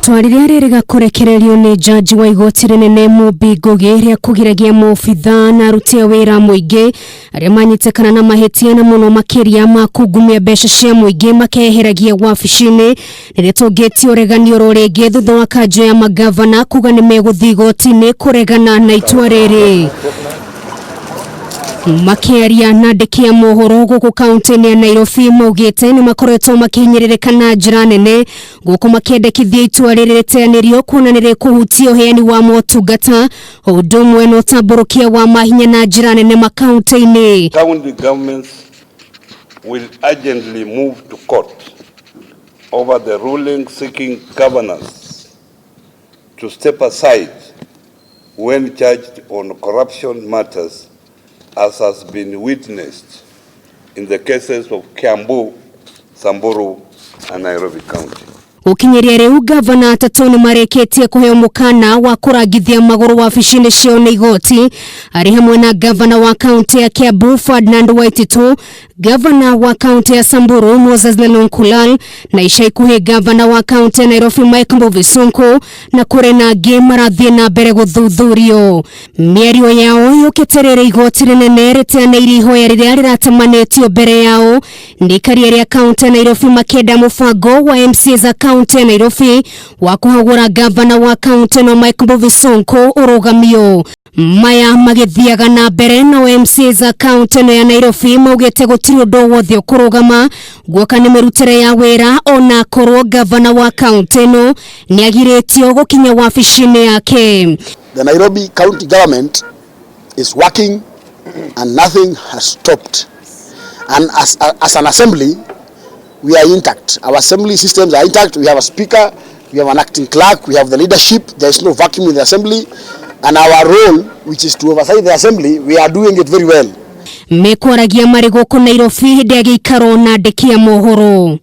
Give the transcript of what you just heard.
Itua riria ririga kurekererio ni jaji wa igoti rinene Mubingugi ria kugiragia mobitha na aruti a wira muingi aria manyitikana na mahitia na muno makiria ma kungumia mbeca cia muingi makeheragia wabici-ini niritungitio ureganio ruringi thutha wa kanjo ya Mangabana kuuga nimeguthii igoti-ini kuregana na itua riri. Makiaria na andiki a mohoro guku kaunti-ini ya Nairobi maugite ni makoretwo makinyirĩrĩka na njĩra nene guku makiendekithia itua rĩrĩ rĩteanĩrio kuona nĩ rĩkũhutia ũheani wa motungata ũndũ ũmwe na ũtambũrũkia wa mahinya na njĩra nene makaunti-ini. County governments will urgently move to court over the ruling seeking governors to step aside when charged on corruption matters, as has been witnessed in the cases of Kiambu, Samburu, and Nairobi County. Ukinyeria riu gavana atatu ni mareketie kuheo mukana wa kuragithia maguru wabici-ini cio ni igoti ari hamwe na gavana wa kaunti ya Kiambu Ferdinand Waititu, gavana wa kaunti ya Samburu Moses Lelunkulal na ica ikuhi gavana wa kaunti ya Nairobi Mangabana na kuri na angĩ marathie na mbere guthuthurio. Mĩario yao yukĩte igoti rinene rĩteanĩirie ihoya rĩrĩa rĩratemanĩtio mbere yao ni ikaria ria kaunti ya Nairobi makĩenda mũbango wa MCA za kaunti ya Nairobi wa kuhagũra gavana wa kaunti no Mangabana urugamio. Maya magithiaga na mbere no MCA za kaunti ya Nairobi maugite gũtirĩ ũndũ wothe ũkũrũgama guoka nĩ mĩrutĩre ya wĩra ona korwo gavana wa kaunti no nĩagirĩtio gũkinya wabici-ini yake. The Nairobi county government is working and nothing has stopped, and as an assembly we are intact. Our assembly systems are intact. We have a speaker, we have an acting clerk, we have the leadership. There is no vacuum in the assembly, and our role, which is to oversight the assembly, we are doing it very well. Mekwaragia marĩ gũkũ Nairobi hĩndĩ ya gĩikaro na andĩki a mohoro.